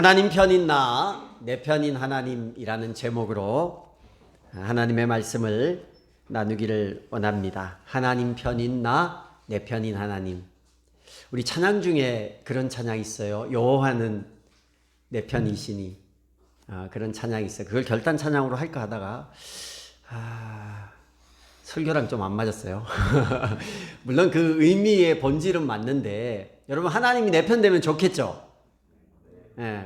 하나님 편인 나, 내 편인 하나님이라는 제목으로 하나님의 말씀을 나누기를 원합니다. 하나님 편인 나, 내 편인 하나님. 우리 찬양 중에 그런 찬양이 있어요. 여호와는 내 편이시니. 그런 찬양이 있어요. 그걸 결단 찬양으로 할까 하다가 설교랑 좀 안 맞았어요. 물론 그 의미의 본질은 맞는데 여러분, 하나님이 내 편 되면 좋겠죠.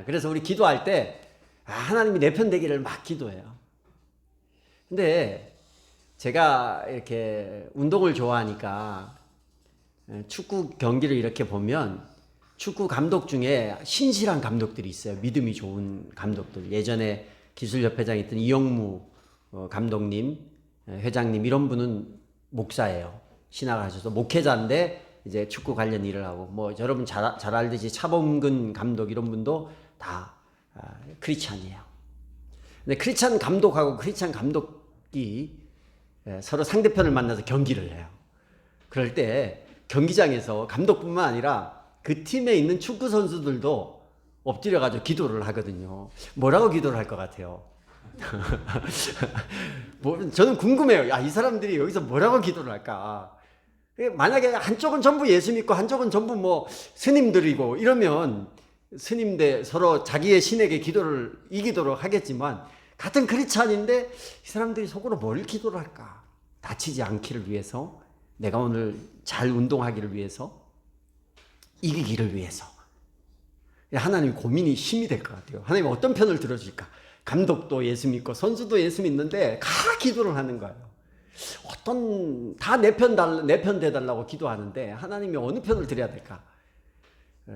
그래서 우리 기도할 때 하나님이 내 편 되기를 막 기도해요. 근데 제가 이렇게 운동을 좋아하니까 축구 경기를 이렇게 보면 축구 감독 중에 신실한 감독들이 있어요. 믿음이 좋은 감독들. 예전에 기술협회장에 있던 이영무 감독님, 회장님, 이런 분은 목사예요. 신학을 하셔서 목회자인데 이제 축구 관련 일을 하고, 뭐 여러분 잘 알듯이 차범근 감독 이런 분도 다 크리스찬이에요. 근데 크리스찬 감독하고 크리스찬 감독이 서로 상대편을 만나서 경기를 해요. 그럴 때 경기장에서 감독뿐만 아니라 그 팀에 있는 축구 선수들도 엎드려가지고 기도를 하거든요. 뭐라고 기도를 할 것 같아요? 저는 궁금해요. 이 사람들이 여기서 뭐라고 기도를 할까? 만약에 한쪽은 전부 예수 믿고 한쪽은 전부 뭐 스님들이고 이러면 스님들 서로 자기의 신에게 기도를 이기도록 하겠지만, 같은 크리스찬인데 이 사람들이 속으로 뭘 기도를 할까? 다치지 않기를 위해서, 내가 오늘 잘 운동하기를 위해서, 이기기를 위해서. 하나님 고민이 힘이 될 것 같아요. 하나님 어떤 편을 들어줄까? 감독도 예수 믿고 선수도 예수 믿는데 다 기도를 하는 거예요. 다 내 편 돼달라고 기도하는데 하나님이 어느 편을 드려야 될까?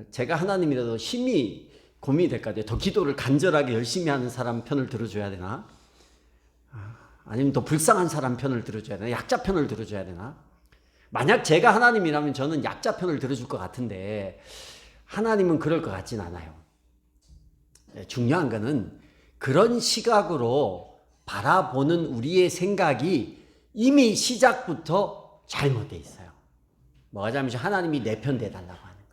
제가 하나님이라도 심히 고민이 될 것 같아요. 더 기도를 간절하게 열심히 하는 사람 편을 들어줘야 되나? 아니면 더 불쌍한 사람 편을 들어줘야 되나? 약자 편을 들어줘야 되나? 만약 제가 하나님이라면 저는 약자 편을 들어줄 것 같은데 하나님은 그럴 것 같진 않아요. 중요한 거는 그런 시각으로 바라보는 우리의 생각이 이미 시작부터 잘못되어 있어요. 뭐가 잘못이죠? 하나님이 내 편 돼달라고 하는 것.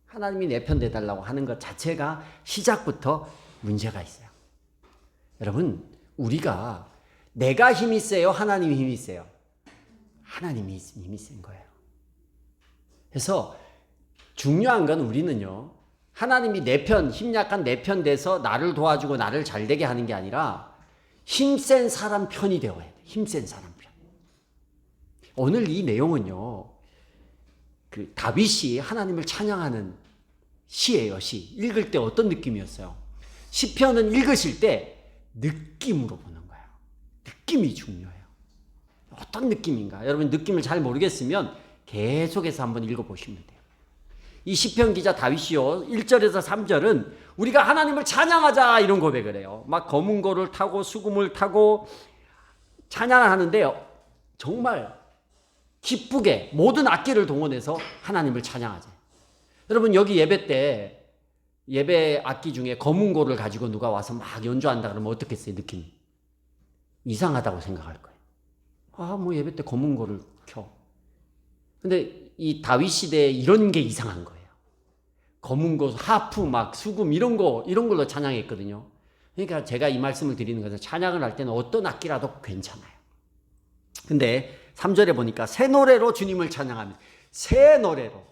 하나님이 내 편 돼달라고 하는 것 자체가 시작부터 문제가 있어요. 여러분, 우리가 내가 힘이 세요? 하나님이 힘이 세요? 하나님이 힘이 센 거예요. 그래서 중요한 건 우리는요, 하나님이 내 편, 힘 약한 내 편 돼서 나를 도와주고 나를 잘 되게 하는 게 아니라 힘센 사람 편이 되어야 돼. 힘센 사람 편. 오늘 이 내용은요, 그 다윗이 하나님을 찬양하는 시예요, 시. 읽을 때 어떤 느낌이었어요? 시편은 읽으실 때 느낌으로 보는 거예요. 느낌이 중요해요. 어떤 느낌인가? 여러분, 느낌을 잘 모르겠으면 계속해서 한번 읽어보시면 돼요. 이 시편 기자 다윗이요, 1절에서 3절은 우리가 하나님을 찬양하자 이런 고백을 해요. 막 검은 고를 타고 수금을 타고 찬양을 하는데요, 정말 기쁘게 모든 악기를 동원해서 하나님을 찬양하자. 여러분, 여기 예배 때 예배 악기 중에 검은 고를 가지고 누가 와서 막 연주한다 그러면 어떻겠어요? 느낌 이상하다고 생각할 거예요. 뭐 예배 때 검은 고를 켜. 근데 이 다윗 시대에 이런 게 이상한 거예요. 검은 고, 하프, 막 수금 이런 걸로 찬양했거든요. 그러니까 제가 이 말씀을 드리는 것은 찬양을 할 때는 어떤 악기라도 괜찮아요. 근데 3절에 보니까 새 노래로 주님을 찬양하면, 새 노래로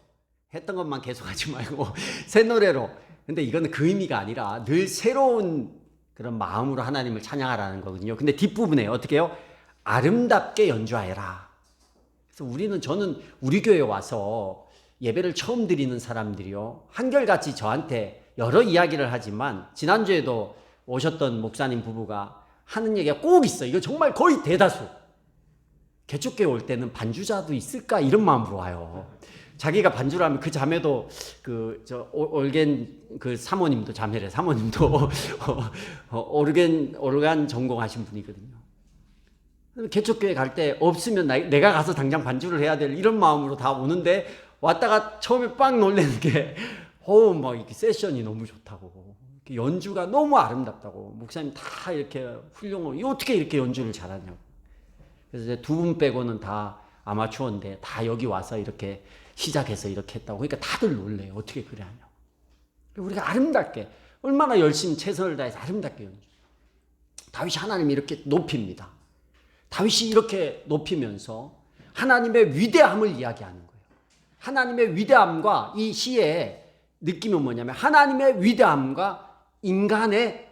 했던 것만 계속하지 말고 새 노래로. 근데 이거는 그 의미가 아니라 늘 새로운 그런 마음으로 하나님을 찬양하라는 거거든요. 근데 뒷부분에 어떻게 해요? 아름답게 연주하여라. 그래서 저는 우리 교회에 와서 예배를 처음 드리는 사람들이요, 한결같이 저한테 여러 이야기를 하지만, 지난주에도 오셨던 목사님 부부가 하는 얘기가 꼭 있어요. 이거 정말 거의 대다수. 개척교회 올 때는 반주자도 있을까? 이런 마음으로 와요. 자기가 반주를 하면 그 자매도 올겐 그 사모님도 자매래. 사모님도 오르간 전공하신 분이거든요. 개척교회 갈 때 없으면 내가 가서 당장 반주를 해야 될 이런 마음으로 다 오는데, 왔다가 처음에 빵 놀라는 게 막 이렇게 세션이 너무 좋다고, 연주가 너무 아름답다고, 목사님 다 이렇게 훌륭하고 어떻게 이렇게 연주를 잘하냐고. 그래서 이제 두 분 빼고는 다 아마추어인데 다 여기 와서 이렇게 시작해서 이렇게 했다고. 그러니까 다들 놀래요. 어떻게 그래 하냐고. 우리가 아름답게 얼마나 열심히 최선을 다해서 아름답게 연주. 다윗이 하나님을 이렇게 높입니다. 다윗이 이렇게 높이면서 하나님의 위대함을 이야기하는 거예요. 하나님의 위대함과 이 시의 느낌은 뭐냐면 하나님의 위대함과 인간의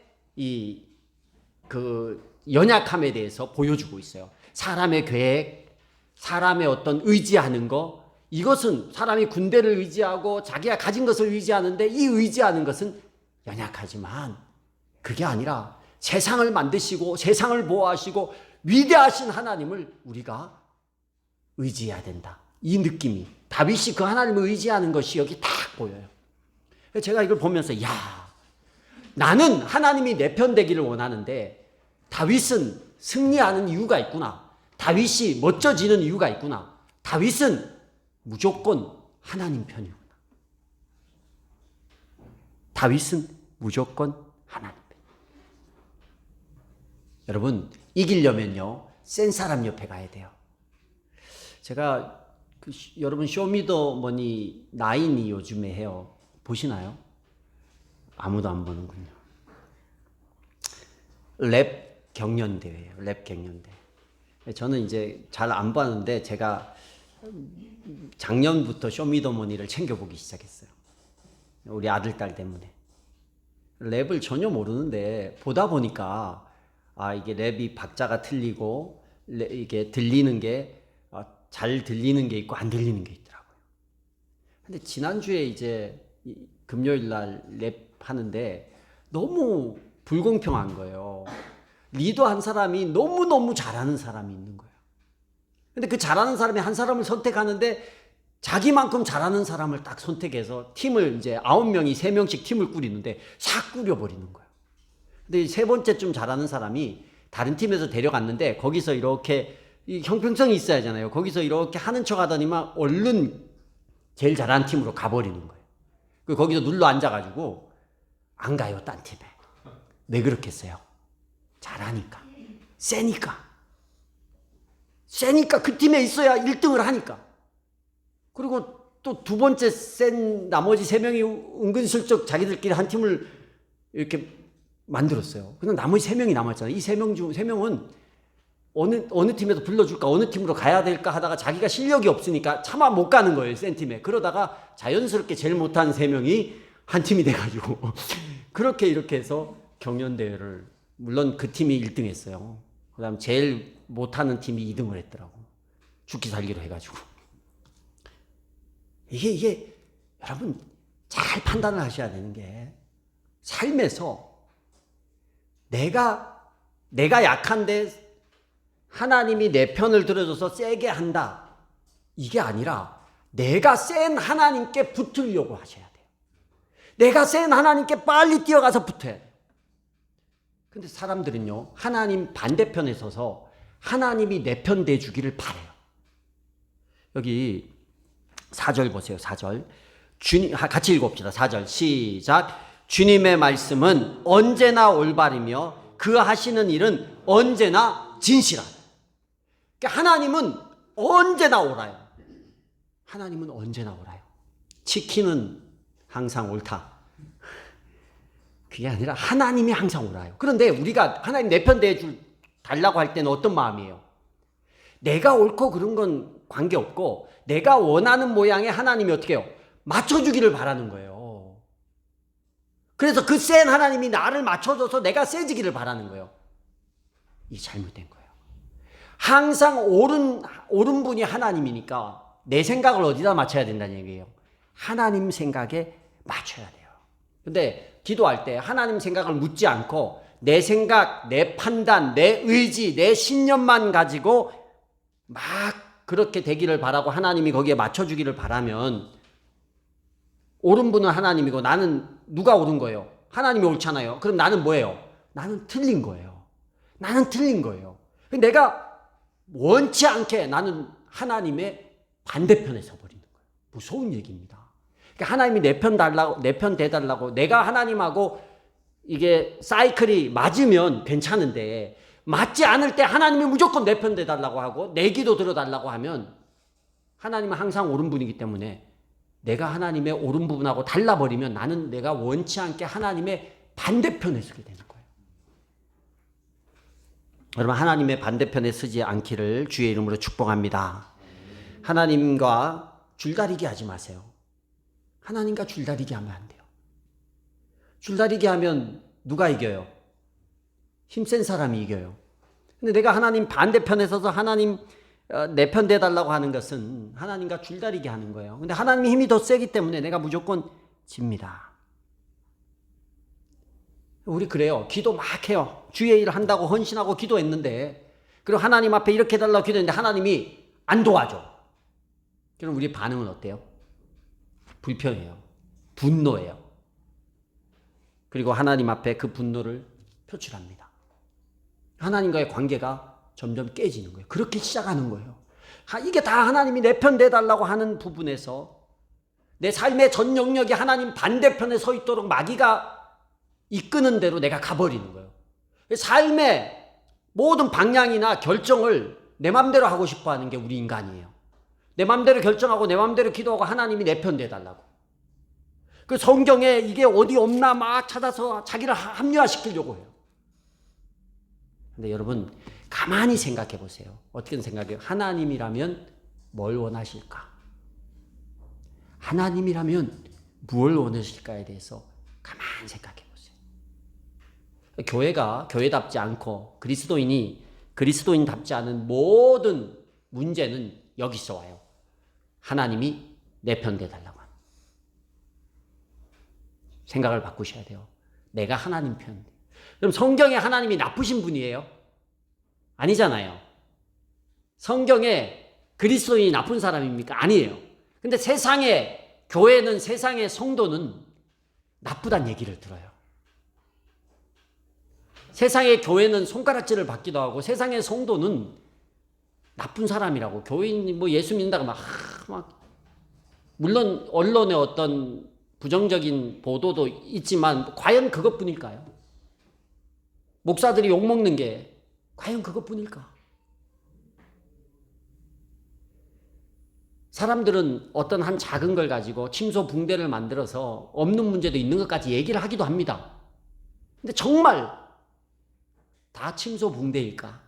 그 연약함에 대해서 보여주고 있어요. 사람의 계획, 사람의 어떤 의지하는 거, 이것은 사람이 군대를 의지하고 자기가 가진 것을 의지하는데 이 의지하는 것은 연약하지만 그게 아니라 세상을 만드시고 세상을 보호하시고 위대하신 하나님을 우리가 의지해야 된다. 이 느낌이 다윗이 그 하나님을 의지하는 것이 여기 딱 보여요. 제가 이걸 보면서 야, 나는 하나님이 내 편 되기를 원하는데 다윗은 승리하는 이유가 있구나. 다윗이 멋져지는 이유가 있구나. 다윗은 무조건 하나님 편이구나. 다윗은 무조건 하나님 편. 여러분, 이기려면요 센 사람 옆에 가야 돼요. 제가 여러분 쇼미더머니 9이 요즘에 해요. 보시나요? 아무도 안 보는군요. 랩 경연대회예요. 랩 경연대. 저는 이제 잘 안 봤는데 제가 작년부터 쇼미더머니를 챙겨보기 시작했어요. 우리 아들, 딸 때문에. 랩을 전혀 모르는데 보다 보니까 이게 랩이 박자가 틀리고 이게 들리는 게 잘 들리는 게 있고 안 들리는 게 있더라고요. 근데 지난주에 이제 금요일 날 랩 하는데 너무 불공평한 거예요. 리더 한 사람이 너무너무 잘하는 사람이 있는 거예요. 근데 그 잘하는 사람이 한 사람을 선택하는데 자기만큼 잘하는 사람을 딱 선택해서 팀을 이제 9명이 3명씩 팀을 꾸리는데 싹 꾸려버리는 거예요. 근데 세 번째쯤 잘하는 사람이 다른 팀에서 데려갔는데 거기서 이렇게 이 형평성이 있어야 하잖아요. 거기서 이렇게 하는 척 하더니만 얼른 제일 잘하는 팀으로 가버리는 거예요. 거기서 눌러 앉아가지고 안 가요, 딴 팀에. 왜 그렇겠어요? 잘하니까. 세니까 그 팀에 있어야 1등을 하니까. 그리고 또 두 번째 센 나머지 3명이 은근슬쩍 자기들끼리 한 팀을 이렇게 만들었어요. 근데 나머지 3명이 남았잖아요. 이 3명 중 3명은 어느 팀에서 불러줄까, 어느 팀으로 가야 될까 하다가 자기가 실력이 없으니까 차마 못 가는 거예요, 센 팀에. 그러다가 자연스럽게 제일 못한 3명이 한 팀이 돼가지고 그렇게 이렇게 해서 경연대회를, 물론 그 팀이 1등 했어요. 그 다음 제일 못하는 팀이 2등을 했더라고. 죽기 살기로 해가지고. 이게 여러분 잘 판단을 하셔야 되는 게, 삶에서 내가 약한데 하나님이 내 편을 들어줘서 세게 한다, 이게 아니라 내가 센 하나님께 붙으려고 하셔야 돼요. 내가 센 하나님께 빨리 뛰어가서 붙어야 돼요. 근데 사람들은요 하나님 반대편에 서서 하나님이 내 편 돼주기를 바래요. 여기 4절 보세요. 4절 주님, 같이 읽어봅시다. 4절 시작. 주님의 말씀은 언제나 올바르며 그 하시는 일은 언제나 진실하다. 그러니까 하나님은 언제나 옳아요. 하나님은 언제나 옳아요. 치킨은 항상 옳다, 그게 아니라 하나님이 항상 옳아요. 그런데 우리가 하나님 내 편 달라고 할 때는 어떤 마음이에요? 내가 옳고 그런 건 관계없고 내가 원하는 모양의 하나님이 어떻게 해요? 맞춰주기를 바라는 거예요. 그래서 그 센 하나님이 나를 맞춰줘서 내가 세지기를 바라는 거예요. 이게 잘못된 거예요. 항상 옳은 분이 하나님이니까 내 생각을 어디다 맞춰야 된다는 얘기예요? 하나님 생각에 맞춰야 돼요. 근데 기도할 때 하나님 생각을 묻지 않고 내 생각, 내 판단, 내 의지, 내 신념만 가지고 막 그렇게 되기를 바라고 하나님이 거기에 맞춰주기를 바라면, 옳은 분은 하나님이고 나는 누가 옳은 거예요? 하나님이 옳잖아요. 그럼 나는 뭐예요? 나는 틀린 거예요. 나는 틀린 거예요. 내가 원치 않게 나는 하나님의 반대편에 서버리는 거예요. 무서운 얘기입니다. 그러니까 하나님이 내 편 돼달라고 내가 하나님하고 이게 사이클이 맞으면 괜찮은데, 맞지 않을 때 하나님이 무조건 내 편 돼달라고 하고 내 기도 들어달라고 하면, 하나님은 항상 옳은 분이기 때문에 내가 하나님의 옳은 부분하고 달라버리면 나는 내가 원치 않게 하나님의 반대편에 서게 되는 거예요. 여러분, 하나님의 반대편에 서지 않기를 주의 이름으로 축복합니다. 하나님과 줄다리기 하지 마세요. 하나님과 줄다리기 하면 안 돼요. 줄다리기 하면 누가 이겨요? 힘센 사람이 이겨요. 근데 내가 하나님 반대편에 서서 하나님 내 편 돼달라고 하는 것은 하나님과 줄다리기 하는 거예요. 근데 하나님의 힘이 더 세기 때문에 내가 무조건 집니다. 우리 그래요. 기도 막 해요. 주의 일을 한다고 헌신하고 기도했는데, 그리고 하나님 앞에 이렇게 해달라고 기도했는데 하나님이 안 도와줘. 그럼 우리 반응은 어때요? 불평해요. 분노해요. 그리고 하나님 앞에 그 분노를 표출합니다. 하나님과의 관계가 점점 깨지는 거예요. 그렇게 시작하는 거예요. 이게 다 하나님이 내 편 돼달라고 하는 부분에서 내 삶의 전 영역이 하나님 반대편에 서 있도록 마귀가 이끄는 대로 내가 가버리는 거예요. 삶의 모든 방향이나 결정을 내 맘대로 하고 싶어 하는 게 우리 인간이에요. 내 맘대로 결정하고 내 맘대로 기도하고 하나님이 내 편 돼달라고. 그 성경에 이게 어디 없나 막 찾아서 자기를 합리화시키려고 해요. 근데 여러분, 가만히 생각해 보세요. 어떻게 생각해요? 하나님이라면 뭘 원하실까? 하나님이라면 뭘 원하실까에 대해서 가만히 생각해 보세요. 교회가 교회답지 않고 그리스도인이 그리스도인답지 않은 모든 문제는 여기서 와요. 하나님이 내 편 돼달라고 하는. 생각을 바꾸셔야 돼요. 내가 하나님 편. 그럼 성경에 하나님이 나쁘신 분이에요? 아니잖아요. 성경에 그리스도인이 나쁜 사람입니까? 아니에요. 근데 세상에, 교회는, 세상의 성도는 나쁘단 얘기를 들어요. 세상의 교회는 손가락질을 받기도 하고, 세상의 성도는 나쁜 사람이라고, 교인이 뭐 예수 믿는다고 막 물론 언론의 어떤 부정적인 보도도 있지만 과연 그것뿐일까요? 목사들이 욕먹는 게 과연 그것뿐일까? 사람들은 어떤 한 작은 걸 가지고 침소붕대를 만들어서 없는 문제도 있는 것까지 얘기를 하기도 합니다. 근데 정말 다 침소붕대일까?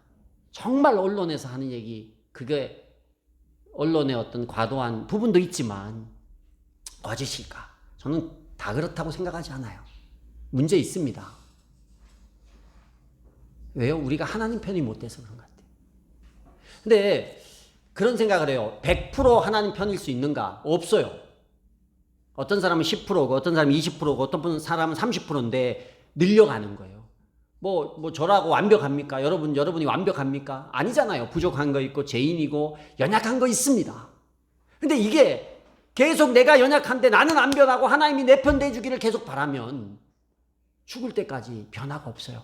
정말 언론에서 하는 얘기, 그게 언론의 어떤 과도한 부분도 있지만 거짓일까? 저는 다 그렇다고 생각하지 않아요. 문제 있습니다. 왜요? 우리가 하나님 편이 못 돼서 그런 것 같아요. 근데 그런 생각을 해요. 100% 하나님 편일 수 있는가? 없어요. 어떤 사람은 10%고 어떤 사람은 20%고 어떤 사람은 30%인데 늘려가는 거예요. 뭐 저라고 완벽합니까? 여러분이 완벽합니까? 아니잖아요. 부족한 거 있고 죄인이고 연약한 거 있습니다. 근데 이게 계속 내가 연약한데 나는 안 변하고 하나님이 내 편 돼주기를 계속 바라면 죽을 때까지 변화가 없어요.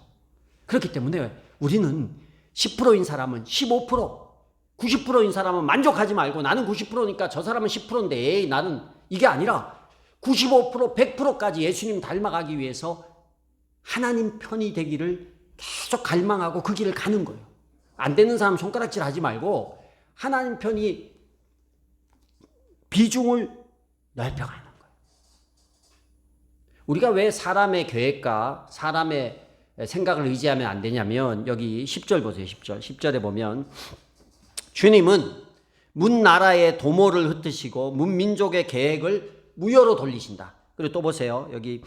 그렇기 때문에 우리는 10%인 사람은 15%, 90%인 사람은 만족하지 말고 나는 90%니까 저 사람은 10%인데 에이 나는 이게 아니라 95%, 100%까지 예수님 닮아가기 위해서 하나님 편이 되기를 계속 갈망하고 그 길을 가는 거예요. 안 되는 사람 손가락질 하지 말고 하나님 편이 비중을 넓혀가는 거예요. 우리가 왜 사람의 계획과 사람의 생각을 의지하면 안 되냐면 여기 10절 보세요. 10절에 보면 주님은 문 나라의 도모를 흩으시고 문 민족의 계획을 무효로 돌리신다. 그리고 또 보세요. 여기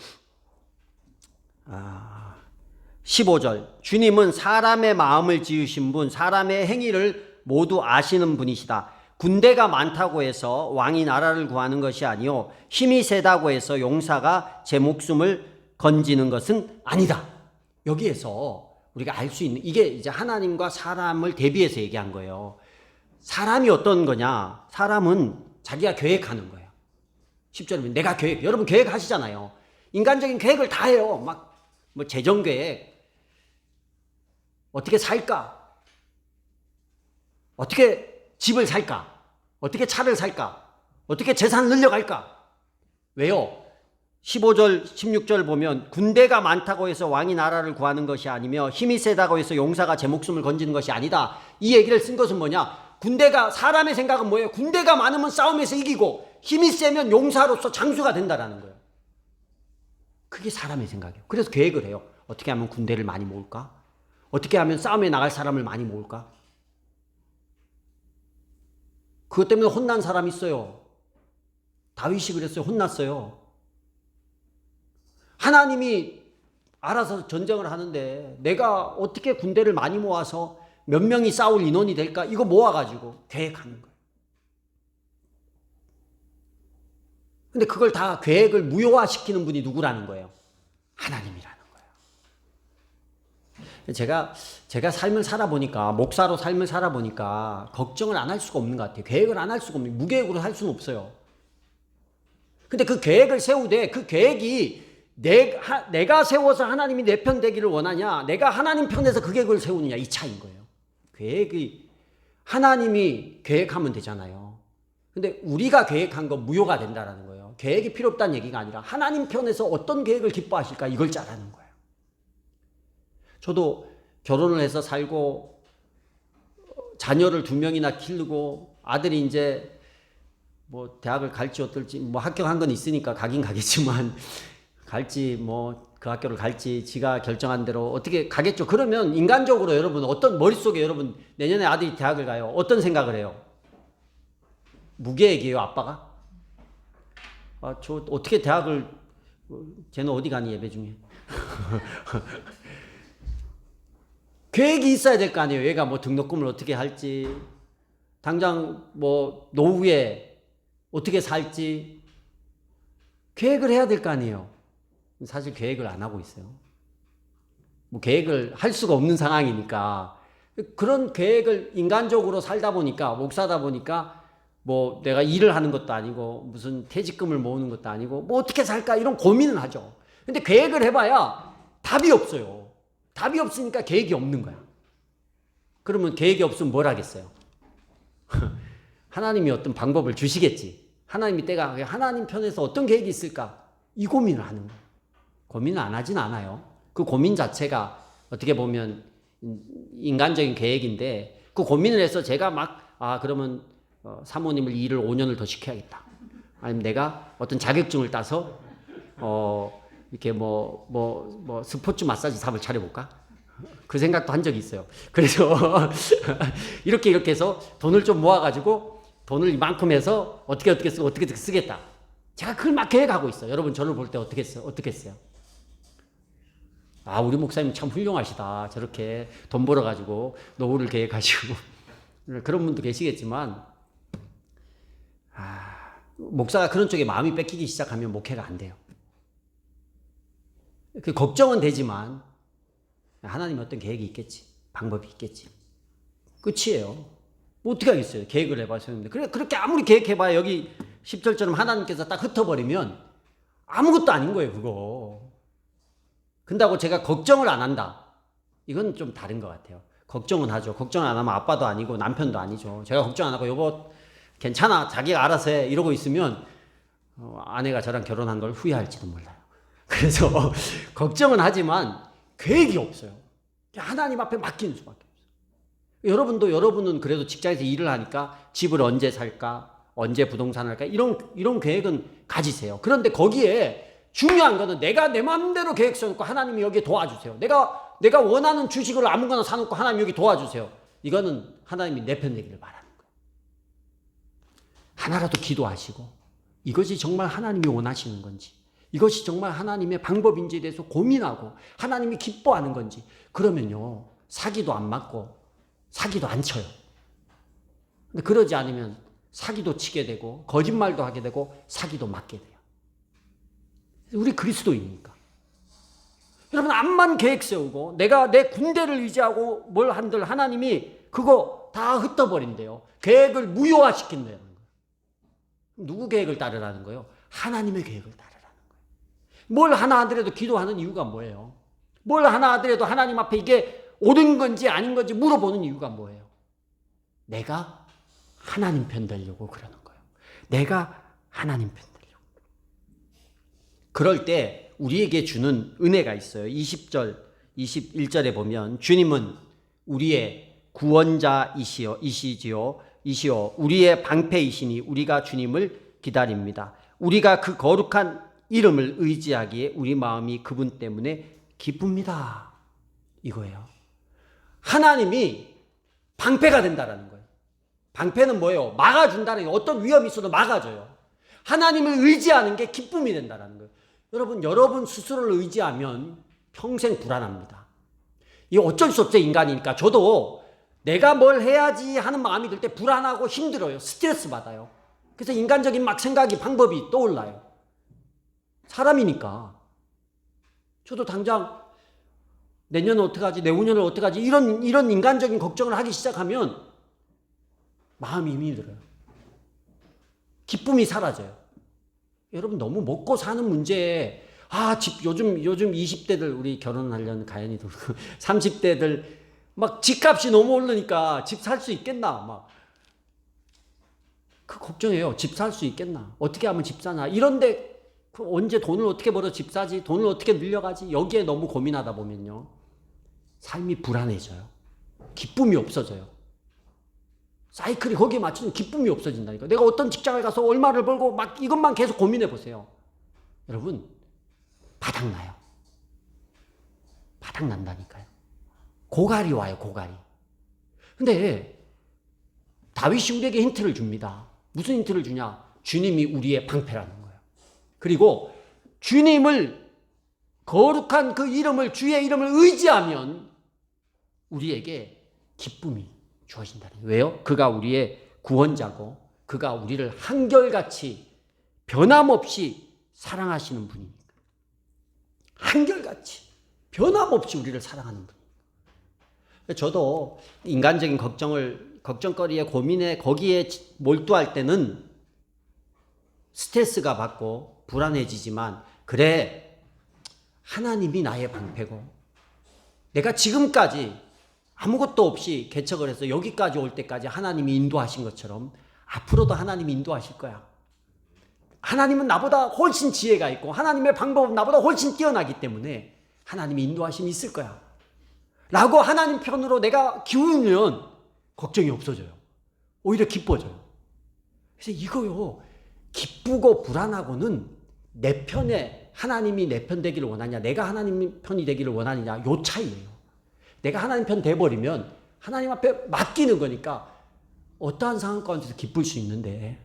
15절 주님은 사람의 마음을 지으신 분, 사람의 행위를 모두 아시는 분이시다. 군대가 많다고 해서 왕이 나라를 구하는 것이 아니요 힘이 세다고 해서 용사가 제 목숨을 건지는 것은 아니다. 여기에서 우리가 알 수 있는 이게 이제 하나님과 사람을 대비해서 얘기한 거예요. 사람이 어떤 거냐? 사람은 자기가 계획하는 거예요. 10절이면 내가 여러분 계획하시잖아요. 인간적인 계획을 다 해요. 막 뭐 재정 계획, 어떻게 살까? 어떻게 집을 살까? 어떻게 차를 살까? 어떻게 재산을 늘려갈까? 왜요? 15절, 16절 보면 군대가 많다고 해서 왕이 나라를 구하는 것이 아니며 힘이 세다고 해서 용사가 제 목숨을 건지는 것이 아니다. 이 얘기를 쓴 것은 뭐냐? 군대가, 사람의 생각은 뭐예요? 군대가 많으면 싸움에서 이기고 힘이 세면 용사로서 장수가 된다라는 거예요. 그게 사람의 생각이에요. 그래서 계획을 해요. 어떻게 하면 군대를 많이 모을까? 어떻게 하면 싸움에 나갈 사람을 많이 모을까? 그것 때문에 혼난 사람이 있어요. 다윗이 그랬어요. 혼났어요. 하나님이 알아서 전쟁을 하는데 내가 어떻게 군대를 많이 모아서 몇 명이 싸울 인원이 될까? 이거 모아가지고 계획하는 거예요. 근데 그걸 다 계획을 무효화시키는 분이 누구라는 거예요? 하나님이라는 거예요. 제가 삶을 살아보니까, 목사로 삶을 살아보니까 걱정을 안 할 수가 없는 것 같아요. 계획을 안 할 수가 없는, 무계획으로 살 수는 없어요. 근데 그 계획을 세우되 그 계획이 내가 세워서 하나님이 내 편 되기를 원하냐, 내가 하나님 편에서 그 계획을 세우느냐, 이 차이인 거예요. 계획이 하나님이 계획하면 되잖아요. 근데 우리가 계획한 건 무효가 된다라는 거예요. 계획이 필요 없다는 얘기가 아니라 하나님 편에서 어떤 계획을 기뻐하실까, 이걸 짜라는 거예요. 저도 결혼을 해서 살고 자녀를 2명이나 키우고 아들이 이제 뭐 대학을 갈지 어떨지 뭐 합격한 건 있으니까 가긴 가겠지만 갈지 뭐 그 학교를 갈지 지가 결정한 대로 어떻게 가겠죠. 그러면 인간적으로 여러분 어떤 머릿속에 여러분 내년에 아들이 대학을 가요. 어떤 생각을 해요? 무계획이에요, 아빠가? 저 어떻게 대학을, 쟤는 어디 가니 예배 중에? 계획이 있어야 될 거 아니에요. 얘가 뭐 등록금을 어떻게 할지, 당장 뭐 노후에 어떻게 살지 계획을 해야 될 거 아니에요. 사실 계획을 안 하고 있어요. 뭐 계획을 할 수가 없는 상황이니까. 그런 계획을 인간적으로 살다 보니까, 목사다 보니까 뭐 내가 일을 하는 것도 아니고 무슨 퇴직금을 모으는 것도 아니고 뭐 어떻게 살까 이런 고민을 하죠. 근데 계획을 해봐야 답이 없어요. 답이 없으니까 계획이 없는 거야. 그러면 계획이 없으면 뭘 하겠어요? 하나님이 어떤 방법을 주시겠지. 하나님이 하나님 편에서 어떤 계획이 있을까? 이 고민을 하는 거예요. 고민을 안 하진 않아요. 그 고민 자체가 어떻게 보면 인간적인 계획인데, 그 고민을 해서 제가 그러면 사모님을 일을 5년을 더 시켜야겠다. 아니면 내가 어떤 자격증을 따서 이렇게 뭐 스포츠 마사지 샵을 차려볼까? 그 생각도 한 적이 있어요. 그래서 이렇게 해서 돈을 좀 모아가지고 돈을 이만큼 해서 어떻게 쓰겠다. 제가 그걸 막 계획하고 있어요. 여러분 저를 볼 때 어떻게 했어요? 우리 목사님 참 훌륭하시다. 저렇게 돈 벌어가지고 노후를 계획하시고 그런 분도 계시겠지만, 목사가 그런 쪽에 마음이 뺏기기 시작하면 목회가 안 돼요. 그 걱정은 되지만 하나님의 어떤 계획이 있겠지, 방법이 있겠지. 끝이에요. 뭐 어떻게 하겠어요? 계획을 해봐서. 그렇게 아무리 계획해봐야 여기 10절처럼 하나님께서 딱 흩어버리면 아무것도 아닌 거예요, 그거. 근다고 제가 걱정을 안 한다, 이건 좀 다른 것 같아요. 걱정은 하죠. 걱정 안 하면 아빠도 아니고 남편도 아니죠. 제가 걱정 안 하고 여보 괜찮아, 자기가 알아서 해, 이러고 있으면 아내가 저랑 결혼한 걸 후회할지도 몰라요. 그래서 걱정은 하지만 계획이 없어요. 하나님 앞에 맡기는 수밖에 없어요. 여러분은 그래도 직장에서 일을 하니까 집을 언제 살까, 언제 부동산을 할까, 이런 계획은 가지세요. 그런데 거기에 중요한 거는 내가 내 마음대로 계획 세워놓고 하나님이 여기에 도와주세요. 내가 원하는 주식을 아무거나 사놓고 하나님 여기 도와주세요. 이거는 하나님이 내 편 되기를 바라는 거예요. 하나라도 기도하시고 이것이 정말 하나님이 원하시는 건지, 이것이 정말 하나님의 방법인지에 대해서 고민하고 하나님이 기뻐하는 건지, 그러면요 사기도 안 맞고 사기도 안 쳐요. 근데 그러지 않으면 사기도 치게 되고 거짓말도 하게 되고 사기도 맞게 돼요. 우리 그리스도이니까. 여러분 암만 계획 세우고 내가 내 군대를 의지하고 뭘 한들 하나님이 그거 다 흩어버린대요. 계획을 무효화시킨다는 거예요. 누구 계획을 따르라는 거예요? 하나님의 계획을 따르라는 거예요. 뭘 하나 하더라도 기도하는 이유가 뭐예요? 뭘 하나 하더라도 하나님 앞에 이게 옳은 건지 아닌 건지 물어보는 이유가 뭐예요? 내가 하나님 편 되려고 그러는 거예요. 내가 하나님 편 되려고. 그럴 때 우리에게 주는 은혜가 있어요. 20절, 21절에 보면 주님은 우리의 구원자이시요 우리의 방패이시니 우리가 주님을 기다립니다. 우리가 그 거룩한 이름을 의지하기에 우리 마음이 그분 때문에 기쁩니다. 이거예요. 하나님이 방패가 된다라는 거예요. 방패는 뭐예요? 막아준다는 거예요. 어떤 위험이 있어도 막아줘요. 하나님을 의지하는 게 기쁨이 된다라는 거예요. 여러분 스스로를 의지하면 평생 불안합니다. 이거 어쩔 수 없죠, 인간이니까. 저도 내가 뭘 해야지 하는 마음이 들 때 불안하고 힘들어요. 스트레스 받아요. 그래서 인간적인 막 생각이, 방법이 떠올라요. 사람이니까. 저도 당장 내년은 어떡하지, 내후년을 어떡하지, 이런 인간적인 걱정을 하기 시작하면 마음이 힘들어요. 기쁨이 사라져요. 여러분, 너무 먹고 사는 문제에 요즘 20대들, 우리 결혼하려는 가연이도 30대들 막 집값이 너무 오르니까 집 살 수 있겠나, 막 그 걱정해요. 집 살 수 있겠나, 어떻게 하면 집 사나, 이런데 언제 돈을 어떻게 벌어 집 사지, 돈을 어떻게 늘려가지, 여기에 너무 고민하다 보면요, 삶이 불안해져요. 기쁨이 없어져요. 사이클이 거기에 맞추면 기쁨이 없어진다니까. 내가 어떤 직장을 가서 얼마를 벌고 막 이것만 계속 고민해 보세요. 여러분, 바닥나요. 바닥난다니까요. 고갈이 와요, 고갈이. 근데 다윗이 우리에게 힌트를 줍니다. 무슨 힌트를 주냐? 주님이 우리의 방패라는 거예요. 그리고 주님을, 거룩한 그 이름을, 주의 이름을 의지하면 우리에게 기쁨이 주어진다는 거예요. 왜요? 그가 우리의 구원자고 그가 우리를 한결같이 변함없이 사랑하시는 분이니까. 한결같이 변함없이 우리를 사랑하는 분. 저도 인간적인 걱정거리에, 고민에, 거기에 몰두할 때는 스트레스가 받고 불안해지지만, 그래, 하나님이 나의 방패고 내가 지금까지 아무것도 없이 개척을 해서 여기까지 올 때까지 하나님이 인도하신 것처럼 앞으로도 하나님이 인도하실 거야. 하나님은 나보다 훨씬 지혜가 있고 하나님의 방법은 나보다 훨씬 뛰어나기 때문에 하나님이 인도하심이 있을 거야 라고 하나님 편으로 내가 기우면 걱정이 없어져요. 오히려 기뻐져요. 그래서 이거요, 기쁘고 불안하고는 내 편에, 하나님이 내 편 되기를 원하냐, 내가 하나님 편이 되기를 원하느냐, 요 차이예요. 내가 하나님 편 돼버리면 하나님 앞에 맡기는 거니까 어떠한 상황 가운데서 기쁠 수 있는데,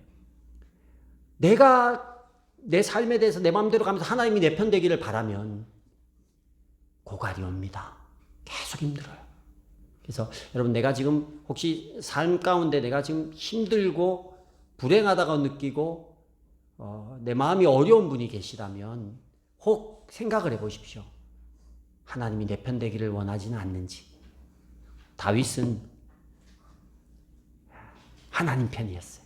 내가 내 삶에 대해서 내 마음대로 가면서 하나님이 내 편 되기를 바라면 고갈이 옵니다. 계속 힘들어요. 그래서 여러분, 내가 지금 혹시 삶 가운데 내가 지금 힘들고 불행하다고 느끼고 내 마음이 어려운 분이 계시다면 혹 생각을 해보십시오. 하나님이 내 편 되기를 원하지는 않는지. 다윗은 하나님 편이었어요.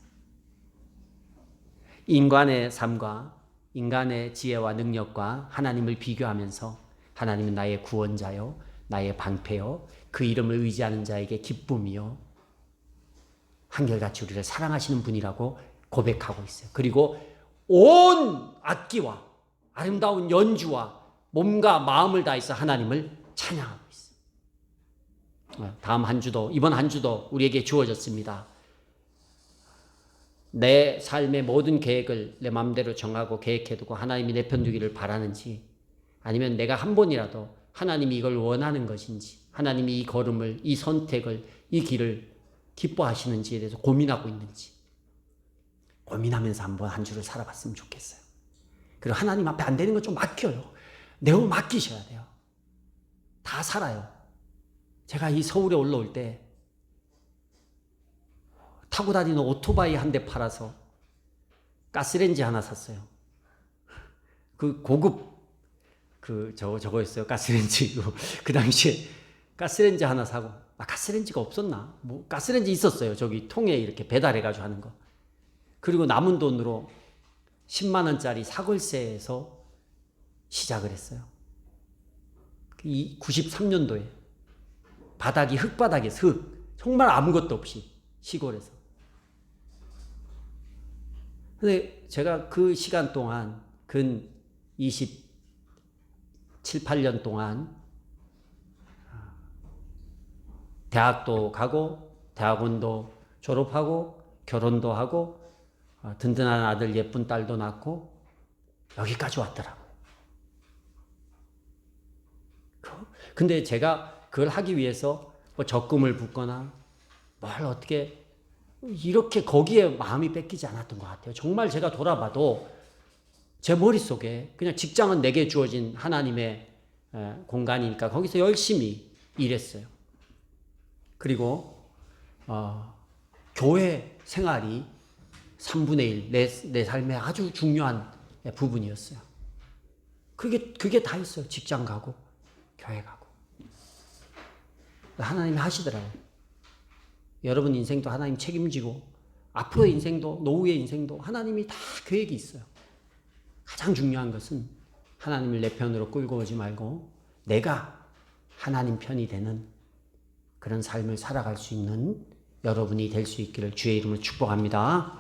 인간의 삶과 인간의 지혜와 능력과 하나님을 비교하면서 하나님은 나의 구원자요, 나의 방패요, 그 이름을 의지하는 자에게 기쁨이요, 한결같이 우리를 사랑하시는 분이라고 고백하고 있어요. 그리고 온 악기와 아름다운 연주와 몸과 마음을 다해서 하나님을 찬양하고 있어요. 다음 한 주도, 이번 한 주도 우리에게 주어졌습니다. 내 삶의 모든 계획을 내 마음대로 정하고 계획해두고 하나님이 내 편 되기를 바라는지, 아니면 내가 한 번이라도 하나님이 이걸 원하는 것인지, 하나님이 이 걸음을, 이 선택을, 이 길을 기뻐하시는지에 대해서 고민하고 있는지 고민하면서 한번 한 주를 살아봤으면 좋겠어요. 그리고 하나님 앞에 안 되는 건 좀 맡겨요. 내어 맡기셔야 돼요. 다 살아요. 제가 이 서울에 올라올 때 타고 다니는 오토바이 한 대 팔아서 가스레인지 하나 샀어요. 그 고급 저거였어요. 가스레인지. 그 당시에 가스레인지 하나 사고, 가스레인지가 없었나? 뭐 가스레인지 있었어요. 저기 통에 이렇게 배달해가지고 하는 거. 그리고 남은 돈으로 10만 원짜리 사골세에서 시작을 했어요. 93년도에 바닥이 흙바닥에서, 정말 아무것도 없이 시골에서. 근데 제가 그 시간 동안, 근 27, 8년 동안 대학도 가고 대학원도 졸업하고 결혼도 하고 든든한 아들, 예쁜 딸도 낳고 여기까지 왔더라고요. 근데 제가 그걸 하기 위해서 뭐 적금을 붓거나 뭘 어떻게 이렇게 거기에 마음이 뺏기지 않았던 것 같아요. 정말 제가 돌아봐도 제 머릿속에 그냥 직장은 내게 주어진 하나님의 공간이니까 거기서 열심히 일했어요. 그리고 교회 생활이 3분의 1, 내 삶의 아주 중요한 부분이었어요. 그게 다 있어요. 직장 가고 교회 가고. 하나님이 하시더라고요. 여러분 인생도 하나님 책임지고 앞으로의 인생도 노후의 인생도 하나님이 다 계획이 있어요. 가장 중요한 것은 하나님을 내 편으로 끌고 오지 말고 내가 하나님 편이 되는 그런 삶을 살아갈 수 있는 여러분이 될 수 있기를 주의 이름으로 축복합니다.